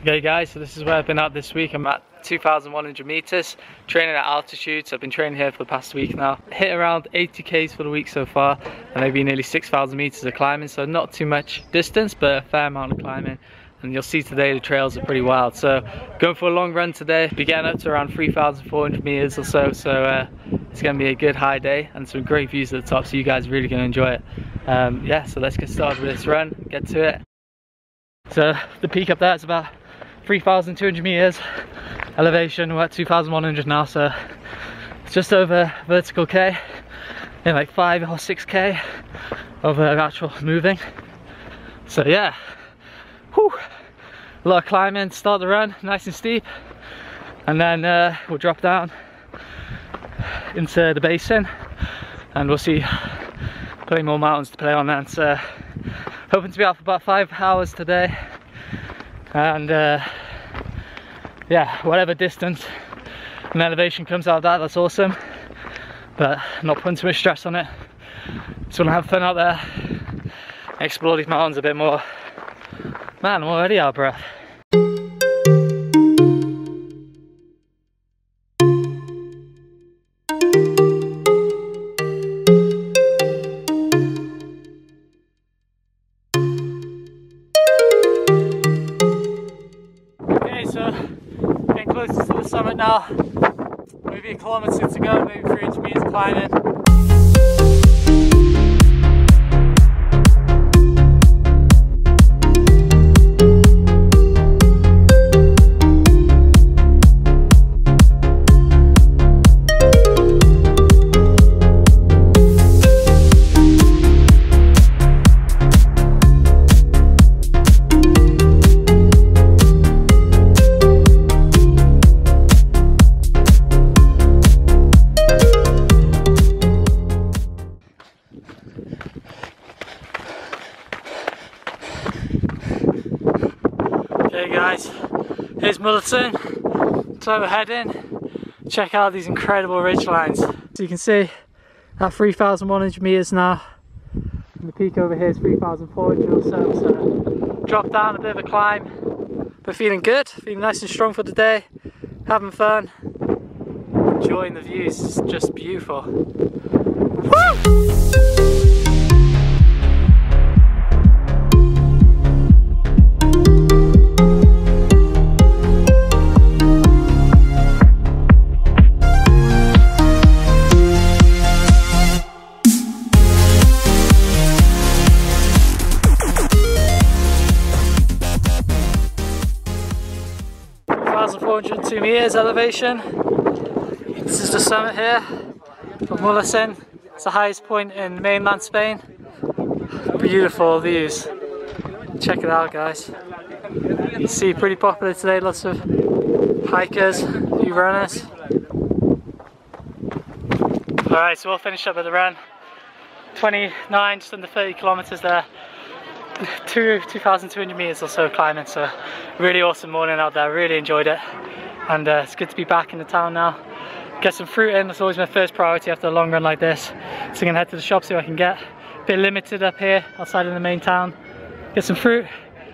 Okay guys, so this is where I've been at this week. I'm at 2,100 meters, training at altitude. So I've been training here for the past week now. Hit around 80 k's for the week so far, and maybe nearly 6,000 meters of climbing. So not too much distance, but a fair amount of climbing. And you'll see today the trails are pretty wild. So going for a long run today, be getting up to around 3,400 meters or so. So it's going to be a good high day and some great views at the top. So you guys are really going to enjoy it. Yeah, so let's get started with this run, get to it. So the peak up there is about 3,200 meters elevation. We're at 2,100 now, so it's just over vertical K in like 5 or 6K of actual moving. So yeah, whew, a lot of climbing to start the run, nice and steep, and then we'll drop down into the basin and we'll see plenty more mountains to play on then. So hoping to be out for about 5 hours today, and yeah, whatever distance and elevation comes out of that, that's awesome, but not putting too much stress on it. Just want to have fun out there, explore these mountains a bit more. Man, I'm already out of breath. Closer to the summit now, maybe 1 kilometer to go, maybe 300 meters climbing. 'Okay guys, here's Mullerton, so we're heading. Check out these incredible ridge lines. So you can see at 3,100 meters now, and the peak over here is 3,400 or so, so drop down a bit of a climb, but feeling good, feeling nice and strong for the day, having fun, enjoying the views. It's just beautiful. Woo! 1,402 meters elevation. This is the summit here of Mullerton. It's the highest point in mainland Spain. Beautiful views. Check it out guys. You see, pretty popular today, lots of hikers, a few runners. Alright, so we'll finish up with the run. 29, just under 30 kilometers there. 2,200 meters or so climbing, so really awesome morning out there, really enjoyed it, and it's good to be back in the town now. Get some fruit in, that's always my first priority after a long run like this, so I'm going to head to the shop, see what I can get. A bit limited up here outside of the main town. Get some fruit,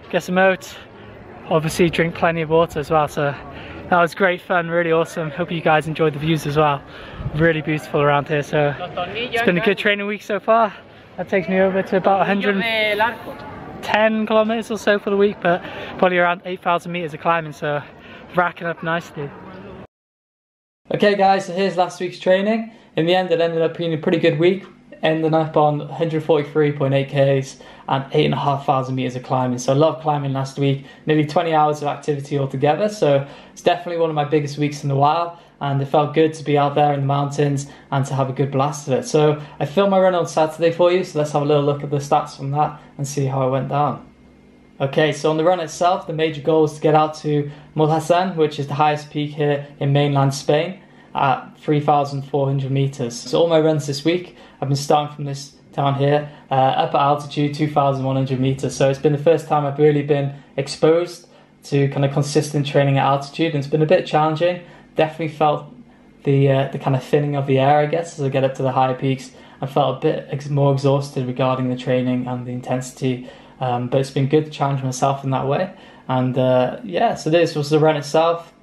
get some oats, obviously drink plenty of water as well. So that was great fun, really awesome. Hope you guys enjoyed the views as well. Really beautiful around here, so it's been a good training week so far. That takes me over to about 110 kilometers or so for the week, but probably around 8,000 meters of climbing, so racking up nicely. Okay guys, so here's last week's training. In the end, it ended up being a pretty good week, ending up on 143.8 k's and 8,500 meters of climbing. So I loved climbing last week, nearly 20 hours of activity altogether, so it's definitely one of my biggest weeks in a while, and it felt good to be out there in the mountains and to have a good blast of it. So I filmed my run on Saturday for you, so let's have a little look at the stats from that and see how I went down. Okay, so on the run itself, the major goal was to get out to Mullerton, which is the highest peak here in mainland Spain, at 3,400 meters. So all my runs this week, I've been starting from this town here, up at altitude, 2,100 meters. So it's been the first time I've really been exposed to kind of consistent training at altitude, and it's been a bit challenging. Definitely felt the kind of thinning of the air, I guess, as I get up to the higher peaks. I felt a bit more exhausted regarding the training and the intensity, but it's been good to challenge myself in that way. And yeah, so this was the run itself,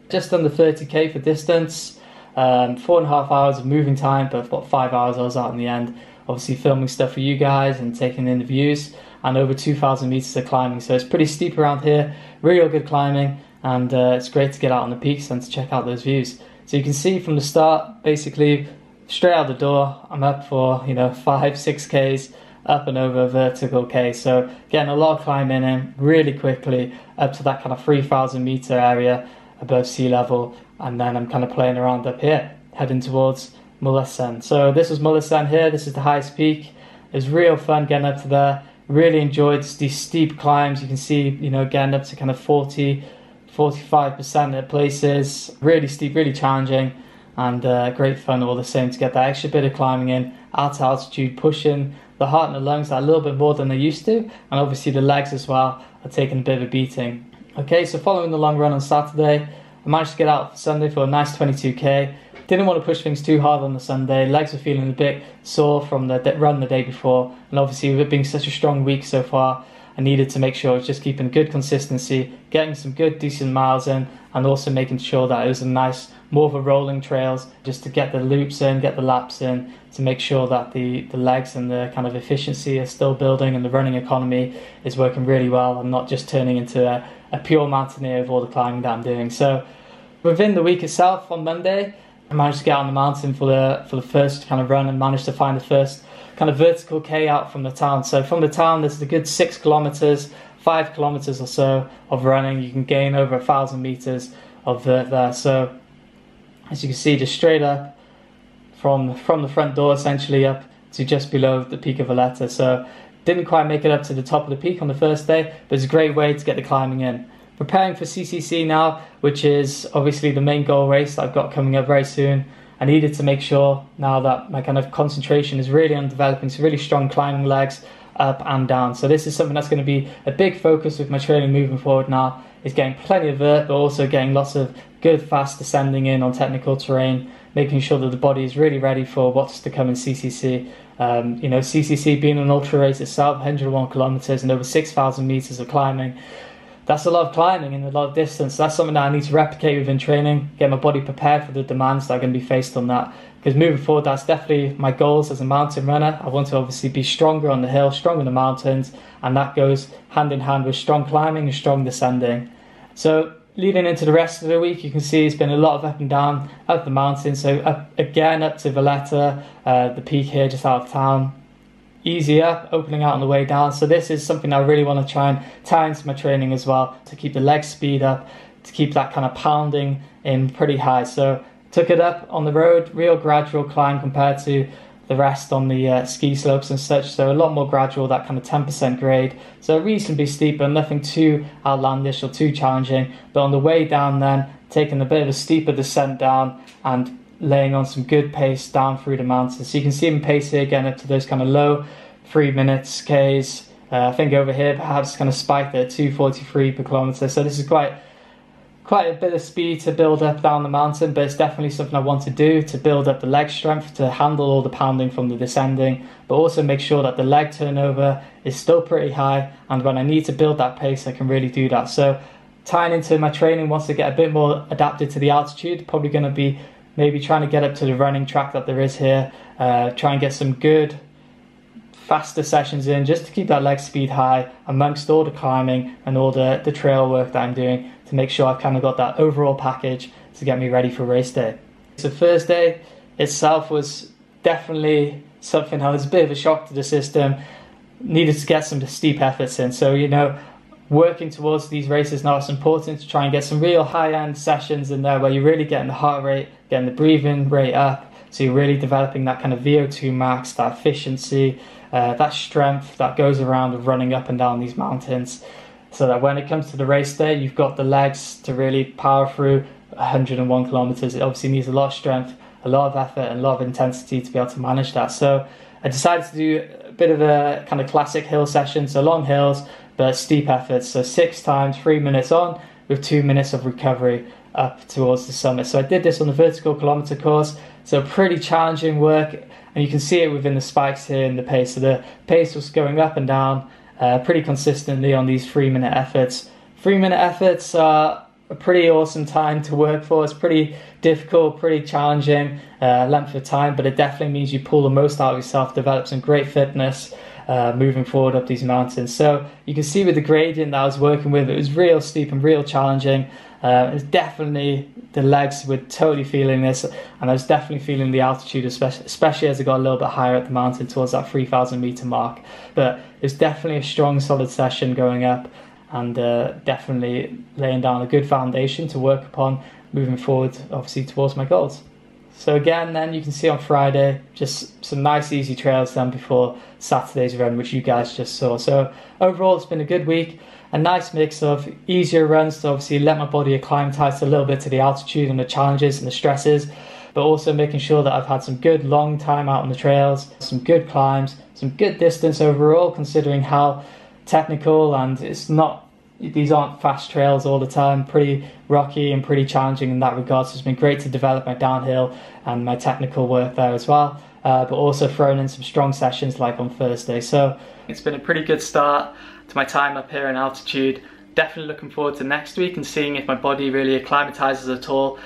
just under 30k for distance, 4.5 hours of moving time, but about 5 hours I was out in the end, obviously filming stuff for you guys and taking in the views, and over 2,000 meters of climbing. So it's pretty steep around here, real good climbing, and it's great to get out on the peaks and to check out those views. So you can see from the start, basically straight out the door, I'm up for 5-6k's up and over vertical K. So getting a lot of climbing in really quickly up to that kind of 3,000 meter area above sea level, and then I'm kind of playing around up here, heading towards Mullersen. So this was Mullersen here. This is the highest peak. It was real fun getting up to there. Really enjoyed these steep climbs. You can see, getting up to kind of 40-45% at places. Really steep, really challenging, and great fun all the same to get that extra bit of climbing in at altitude, pushing the heart and the lungs a little bit more than they used to, and obviously the legs as well are taking a bit of a beating. Okay, so following the long run on Saturday, I managed to get out for Sunday for a nice 22k. Didn't want to push things too hard on the Sunday. Legs were feeling a bit sore from the run the day before, and obviously with it being such a strong week so far, I needed to make sure I was just keeping good consistency, getting some good decent miles in, and also making sure that it was a nice, more of a rolling trails, just to get the loops in, get the laps in, to make sure that the legs and the kind of efficiency are still building and the running economy is working really well and not just turning into a pure mountaineer of all the climbing that I'm doing. So within the week itself, on Monday, I managed to get on the mountain for the first kind of run and managed to find the first kind of vertical K out from the town. So from the town, there's a good 6 kilometers, 5 kilometers or so of running. You can gain over 1,000 meters of vert there. So as you can see, just straight up from the front door, essentially up to just below the peak of Valletta. So didn't quite make it up to the top of the peak on the first day, but it's a great way to get the climbing in. Preparing for CCC now, which is obviously the main goal race that I've got coming up very soon. I needed to make sure now that my kind of concentration is really on developing some really strong climbing legs up and down. So this is something that's going to be a big focus with my training moving forward now, is getting plenty of vert, but also getting lots of good fast descending in on technical terrain, making sure that the body is really ready for what's to come in CCC. CCC being an ultra race itself, 101 kilometers and over 6,000 meters of climbing. That's a lot of climbing and a lot of distance. That's something that I need to replicate within training, get my body prepared for the demands that are going to be faced on that. Because moving forward, that's definitely my goals as a mountain runner. I want to obviously be stronger on the hill, stronger in the mountains, and that goes hand in hand with strong climbing and strong descending. So leading into the rest of the week, you can see it's been a lot of up and down up the mountain. So up to Valletta, the peak here just out of town. Easy up, opening out on the way down. So this is something I really want to try and tie into my training as well, to keep the leg speed up, to keep that kind of pounding in pretty high. So took it up on the road, real gradual climb compared to the rest on the ski slopes and such. So a lot more gradual, that kind of 10% grade. So reasonably steep, but nothing too outlandish or too challenging. But on the way down then, taking a bit of a steeper descent down and laying on some good pace down through the mountains. So you can see him pace here, getting up to those kind of low 3 minutes Ks. I think over here perhaps kind of spiked at 2:43 per kilometer. So this is quite a bit of speed to build up down the mountain, but it's definitely something I want to do to build up the leg strength to handle all the pounding from the descending, but also make sure that the leg turnover is still pretty high, and when I need to build that pace I can really do that. So tying into my training, once I get a bit more adapted to the altitude, probably going to be maybe trying to get up to the running track that there is here, try and get some good faster sessions in just to keep that leg speed high amongst all the climbing and all the trail work that I'm doing, to make sure I've kind of got that overall package to get me ready for race day. So Thursday itself was definitely something that was a bit of a shock to the system. Needed to get some steep efforts in. So, working towards these races now, it's important to try and get some real high-end sessions in there where you're really getting the heart rate, getting the breathing rate up, so you're really developing that kind of VO2 max, that efficiency, that strength that goes around with running up and down these mountains, so that when it comes to the race day, you've got the legs to really power through 101 kilometers. It obviously needs a lot of strength, a lot of effort, and a lot of intensity to be able to manage that. So I decided to do a bit of a kind of classic hill session, so long hills, but steep efforts. So 6 times 3 minutes on with 2 minutes of recovery up towards the summit. So I did this on the vertical kilometer course, so pretty challenging work, and you can see it within the spikes here in the pace. So the pace was going up and down pretty consistently on these 3 minute efforts. 3-minute efforts are a pretty awesome time to work for. It's pretty difficult, pretty challenging length of time, but it definitely means you pull the most out of yourself, develop some great fitness moving forward up these mountains. So you can see with the gradient that I was working with, it was real steep and real challenging. It's definitely, the legs were totally feeling this, and I was definitely feeling the altitude, especially as I got a little bit higher up the mountain towards that 3,000 meter mark. But it's definitely a strong, solid session going up, and definitely laying down a good foundation to work upon moving forward, obviously, towards my goals. So again, then you can see on Friday, just some nice easy trails done before Saturday's run, which you guys just saw. So overall, it's been a good week, a nice mix of easier runs to obviously let my body acclimatise a little bit to the altitude and the challenges and the stresses, but also making sure that I've had some good long time out on the trails, some good climbs, some good distance overall, considering how technical, and these aren't fast trails all the time, pretty rocky and pretty challenging in that regard. So it's been great to develop my downhill and my technical work there as well, but also throwing in some strong sessions like on Thursday. So it's been a pretty good start to my time up here in altitude. Definitely looking forward to next week and seeing if my body really acclimatizes at all.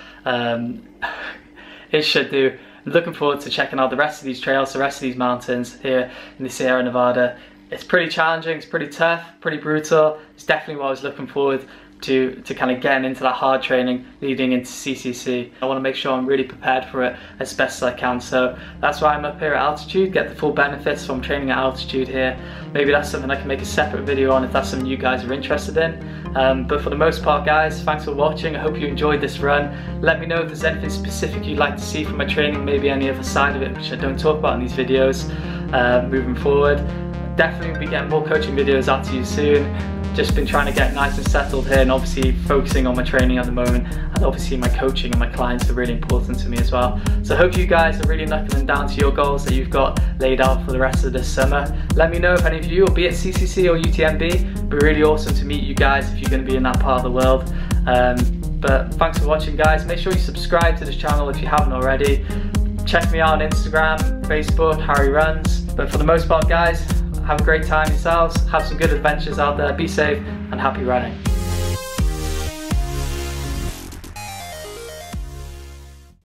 It should do. Looking forward to checking out the rest of these trails, the rest of these mountains here in the Sierra Nevada. It's pretty challenging, it's pretty tough, pretty brutal. It's definitely what I was looking forward to kind of getting into that hard training leading into CCC. I want to make sure I'm really prepared for it as best as I can. So that's why I'm up here at altitude, get the full benefits from training at altitude here. Maybe that's something I can make a separate video on if that's something you guys are interested in. But for the most part, guys, thanks for watching. I hope you enjoyed this run. Let me know if there's anything specific you'd like to see from my training, maybe any other side of it which I don't talk about in these videos moving forward. Definitely will be getting more coaching videos out to you soon. Just been trying to get nice and settled here, and obviously focusing on my training at the moment, and obviously my coaching and my clients are really important to me as well. So I hope you guys are really knuckling down to your goals that you've got laid out for the rest of this summer. Let me know if any of you will be at CCC or UTMB. It'd be really awesome to meet you guys if you're going to be in that part of the world. But thanks for watching, guys. Make sure you subscribe to this channel if you haven't already. Check me out on Instagram, Facebook, Harry Runs. But for the most part, guys, have a great time yourselves, have some good adventures out there, be safe and happy running.